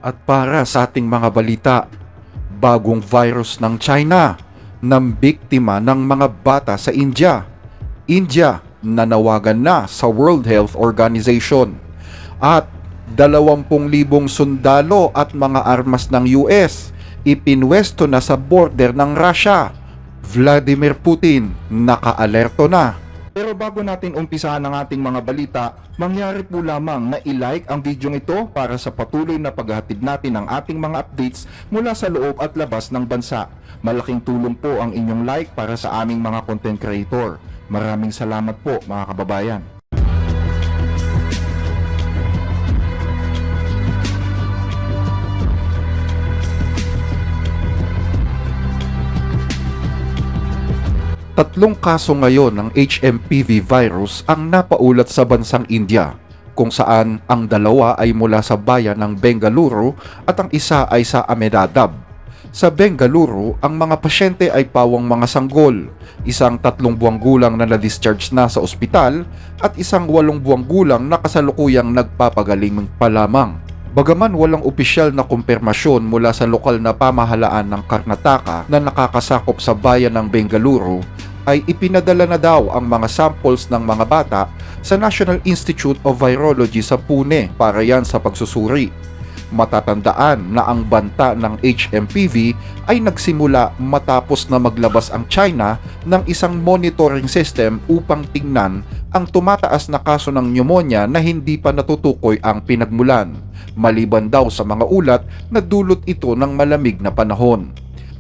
At para sa ating mga balita, bagong virus ng China ng biktima ng mga bata sa India. India nanawagan na sa World Health Organization. At 20,000 sundalo at mga armas ng US ipinwesto na sa border ng Russia. Vladimir Putin nakaalerto na. Pero bago natin umpisahan ang ating mga balita, mangyari po lamang na i-like ang video ito para sa patuloy na paghahatid natin ng ating mga updates mula sa loob at labas ng bansa. Malaking tulong po ang inyong like para sa aming mga content creator. Maraming salamat po mga kababayan. Tatlong kaso ngayon ng HMPV virus ang napaulat sa bansang India, kung saan ang dalawa ay mula sa bayan ng Bengaluru at ang isa ay sa Ahmedabad. Sa Bengaluru, ang mga pasyente ay pawang mga sanggol, isang 3 buwang gulang na na-discharge na sa ospital at isang 8 buwang gulang na kasalukuyang nagpapagaling pa lamang. Bagaman walang opisyal na kumpirmasyon mula sa lokal na pamahalaan ng Karnataka na nakakasakop sa bayan ng Bengaluru, ay ipinadala na daw ang mga samples ng mga bata sa National Institute of Virology sa Pune para yan sa pagsusuri. Matatandaan na ang banta ng HMPV ay nagsimula matapos na maglabas ang China ng isang monitoring system upang tingnan ang tumataas na kaso ng pneumonia na hindi pa natutukoy ang pinagmulan, maliban daw sa mga ulat na dulot ito ng malamig na panahon.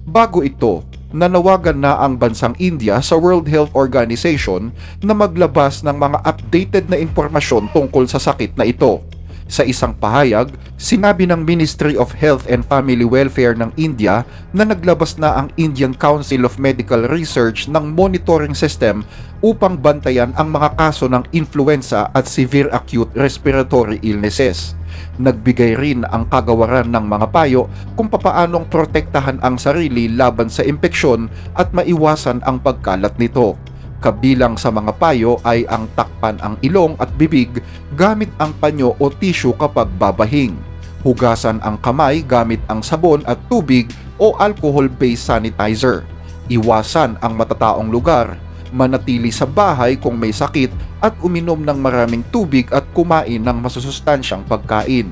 Bago ito, nanawagan na ang bansang India sa World Health Organization na maglabas ng mga updated na impormasyon tungkol sa sakit na ito. Sa isang pahayag, sinabi ng Ministry of Health and Family Welfare ng India na naglabas na ang Indian Council of Medical Research ng monitoring system upang bantayan ang mga kaso ng influenza at severe acute respiratory illnesses. Nagbigay rin ang kagawaran ng mga payo kung papaanong protektahan ang sarili laban sa impeksyon at maiwasan ang pagkalat nito. Kabilang sa mga payo ay ang takpan ang ilong at bibig gamit ang panyo o tissue kapag babahing. Hugasan ang kamay gamit ang sabon at tubig o alcohol-based sanitizer. Iwasan ang matataong lugar. Manatili sa bahay kung may sakit at uminom ng maraming tubig at kumain ng masusustansyang pagkain.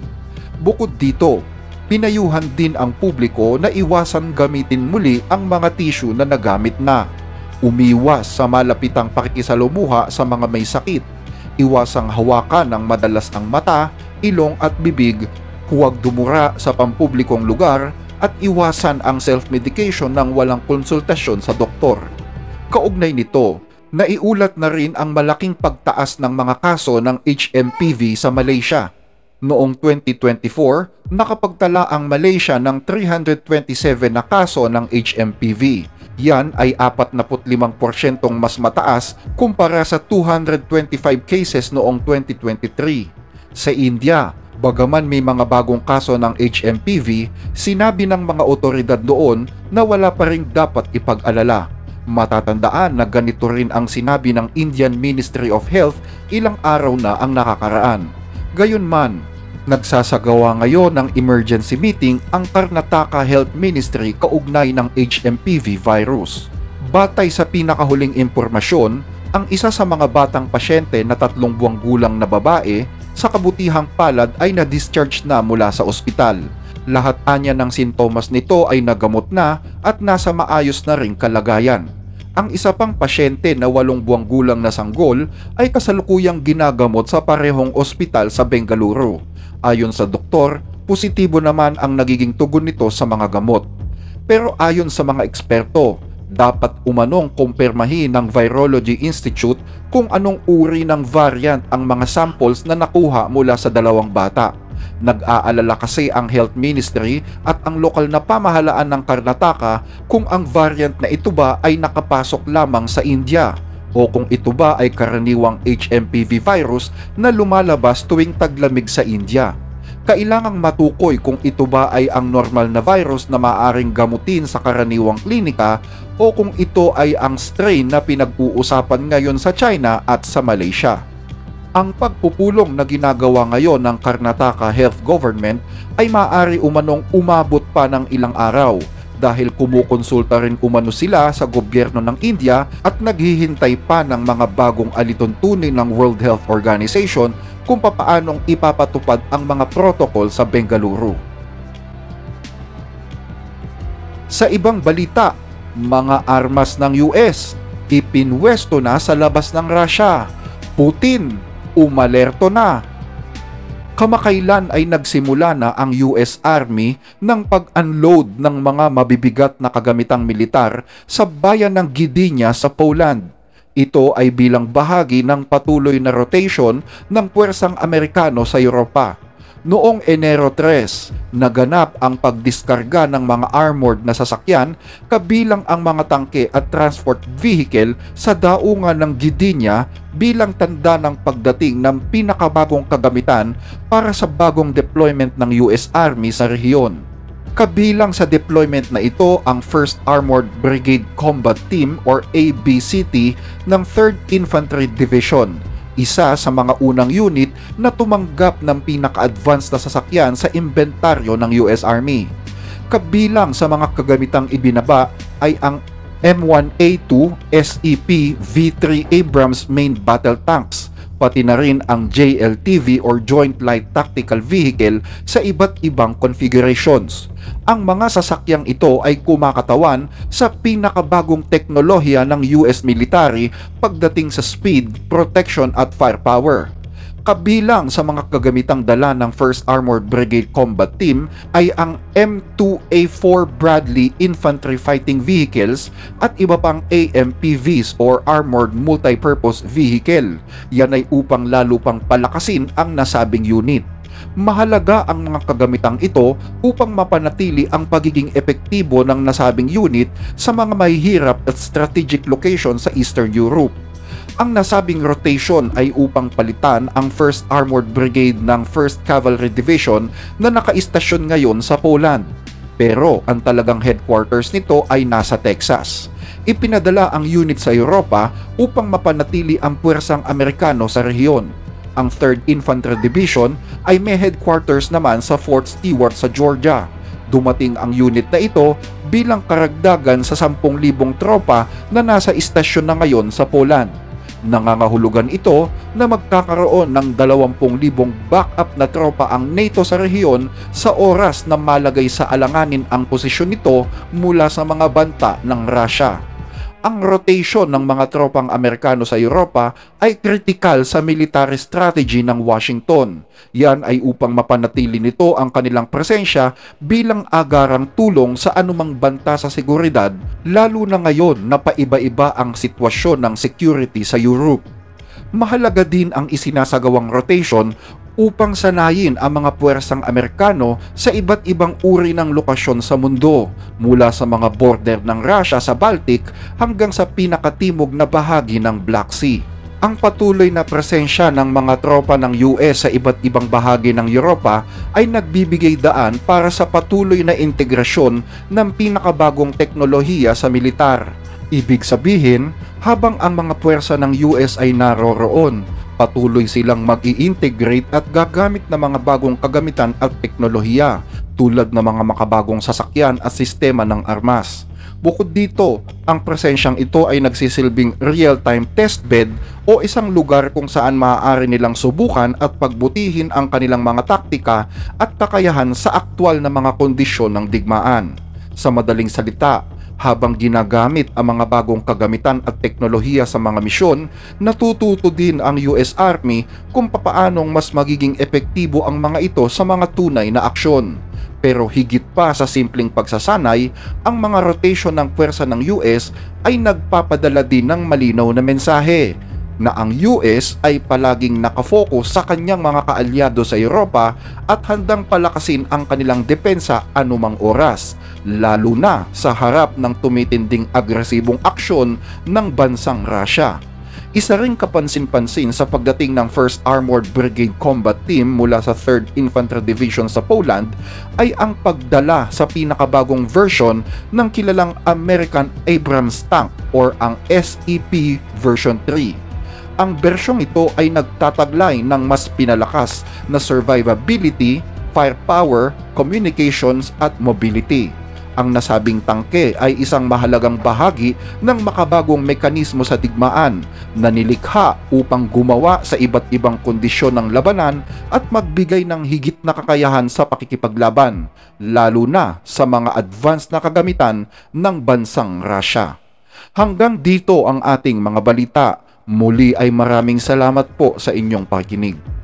Bukod dito, pinayuhan din ang publiko na iwasan gamitin muli ang mga tissue na nagamit na. Umiwas sa malapitang pakikisalumuha sa mga may sakit. Iwasang hawakan ng madalas ang mata, ilong at bibig. Huwag dumura sa pampublikong lugar at iwasan ang self-medication ng walang konsultasyon sa doktor. Kaugnay nito, naiulat na rin ang malaking pagtaas ng mga kaso ng HMPV sa Malaysia. Noong 2024, nakapagtala ang Malaysia ng 327 na kaso ng HMPV. Yan ay 45% mas mataas kumpara sa 225 cases noong 2023. Sa India, bagaman may mga bagong kaso ng HMPV, sinabi ng mga otoridad doon na wala pa ring dapat ipag-alala. Matatandaan na ganito rin ang sinabi ng Indian Ministry of Health ilang araw na ang nakakaraan. Gayunman, nagsasagawa ngayon ng emergency meeting ang Karnataka Health Ministry kaugnay ng HMPV virus. Batay sa pinakahuling impormasyon, ang isa sa mga batang pasyente na 3 buwang gulang na babae sa kabutihang palad ay na-discharge na mula sa ospital. Lahat anya ng sintomas nito ay nagamot na at nasa maayos na ring kalagayan. Ang isa pang pasyente na 8 buwang gulang na sanggol ay kasalukuyang ginagamot sa parehong ospital sa Bengaluru. Ayon sa doktor, positibo naman ang nagiging tugon nito sa mga gamot. Pero ayon sa mga eksperto, dapat umanong kumpirmahin ng Virology Institute kung anong uri ng variant ang mga samples na nakuha mula sa 2 bata. Nag-aalala kasi ang Health Ministry at ang lokal na pamahalaan ng Karnataka kung ang variant na ito ba ay nakapasok lamang sa India o kung ito ba ay karaniwang HMPV virus na lumalabas tuwing taglamig sa India. Kailangang matukoy kung ito ba ay ang normal na virus na maaaring gamutin sa karaniwang klinika o kung ito ay ang strain na pinag-uusapan ngayon sa China at sa Malaysia. Ang pagpupulong na ginagawa ngayon ng Karnataka Health Government ay maaari umanong umabot pa ng ilang araw dahil kumukonsulta rin umano sila sa gobyerno ng India at naghihintay pa ng mga bagong alituntunin ng World Health Organization kung papaanong ipapatupad ang mga protocol sa Bengaluru. Sa ibang balita, mga armas ng US ipinwesto na sa labas ng Russia. Putin, umalerto na. Kamakailan ay nagsimula na ang US Army ng pag-unload ng mga mabibigat na kagamitang militar sa bayan ng Gdynia sa Poland. Ito ay bilang bahagi ng patuloy na rotation ng puwersang Amerikano sa Europa. Noong Enero 3, naganap ang pagdiskarga ng mga armored na sasakyan kabilang ang mga tangke at transport vehicle sa daungan ng Gdynia bilang tanda ng pagdating ng pinakabagong kagamitan para sa bagong deployment ng US Army sa rehiyon. Kabilang sa deployment na ito ang 1st Armored Brigade Combat Team or ABCT ng 3rd Infantry Division, isa sa mga unang unit na tumanggap ng pinaka-advanced na sasakyan sa inventaryo ng US Army. Kabilang sa mga kagamitang ibinaba ay ang M1A2 SEP V3 Abrams main battle tanks, pati na rin ang JLTV or Joint Light Tactical Vehicle sa iba't ibang configurations. Ang mga sasakyang ito ay kumakatawan sa pinakabagong teknolohiya ng US military pagdating sa speed, protection at firepower. Kabilang sa mga kagamitang dala ng 1st Armored Brigade Combat Team ay ang M2A4 Bradley Infantry Fighting Vehicles at iba pang AMPVs or Armored Multipurpose Vehicle. Yan ay upang lalo pang palakasin ang nasabing unit. Mahalaga ang mga kagamitang ito upang mapanatili ang pagiging epektibo ng nasabing unit sa mga mahihirap at strategic location sa Eastern Europe. Ang nasabing rotation ay upang palitan ang 1st Armored Brigade ng 1st Cavalry Division na nakaistasyon ngayon sa Poland. Pero ang talagang headquarters nito ay nasa Texas. Ipinadala ang unit sa Europa upang mapanatili ang puwersang Amerikano sa rehiyon. Ang 3rd Infantry Division ay may headquarters naman sa Fort Stewart sa Georgia. Dumating ang unit na ito bilang karagdagan sa 10,000 tropa na nasa istasyon na ngayon sa Poland. Nangangahulugan ito na magkakaroon ng 20,000 backup na tropa ang NATO sa rehiyon sa oras na malagay sa alanganin ang posisyon nito mula sa mga banta ng Russia. Ang rotation ng mga tropang Amerikano sa Europa ay kritikal sa military strategy ng Washington. Yan ay upang mapanatili nito ang kanilang presensya bilang agarang tulong sa anumang banta sa seguridad, lalo na ngayon na paiba-iba ang sitwasyon ng security sa Europe. Mahalaga din ang isinasagawang rotation upang sanayin ang mga puwersang Amerikano sa iba't ibang uri ng lokasyon sa mundo, mula sa mga border ng Russia sa Baltic hanggang sa pinakatimog na bahagi ng Black Sea. Ang patuloy na presensya ng mga tropa ng US sa iba't ibang bahagi ng Europa ay nagbibigay daan para sa patuloy na integrasyon ng pinakabagong teknolohiya sa militar. Ibig sabihin, habang ang mga puwersa ng US ay naroroon, patuloy silang mag-i-integrate at gagamit ng mga bagong kagamitan at teknolohiya tulad ng mga makabagong sasakyan at sistema ng armas. Bukod dito, ang presensyang ito ay nagsisilbing real-time testbed o isang lugar kung saan maaari nilang subukan at pagbutihin ang kanilang mga taktika at kakayahan sa aktwal na mga kondisyon ng digmaan. Sa madaling salita, habang ginagamit ang mga bagong kagamitan at teknolohiya sa mga misyon, natututo din ang US Army kung papaanong mas magiging epektibo ang mga ito sa mga tunay na aksyon. Pero higit pa sa simpleng pagsasanay, ang mga rotation ng puwersa ng US ay nagpapadala din ng malinaw na mensahe na ang US ay palaging nakafocus sa kanyang mga kaalyado sa Europa at handang palakasin ang kanilang depensa anumang oras, lalo na sa harap ng tumitinding agresibong aksyon ng bansang Russia. Isa ring kapansin-pansin sa pagdating ng 1st Armored Brigade Combat Team mula sa 3rd Infantry Division sa Poland ay ang pagdala sa pinakabagong version ng kilalang American Abrams tank or ang SEP version 3. Ang bersyong ito ay nagtataglay ng mas pinalakas na survivability, firepower, communications at mobility. Ang nasabing tangke ay isang mahalagang bahagi ng makabagong mekanismo sa digmaan na nilikha upang gumawa sa iba't ibang kondisyon ng labanan at magbigay ng higit na kakayahan sa pakikipaglaban, lalo na sa mga advanced na kagamitan ng bansang Russia. Hanggang dito ang ating mga balita. Muli ay maraming salamat po sa inyong pakikinig.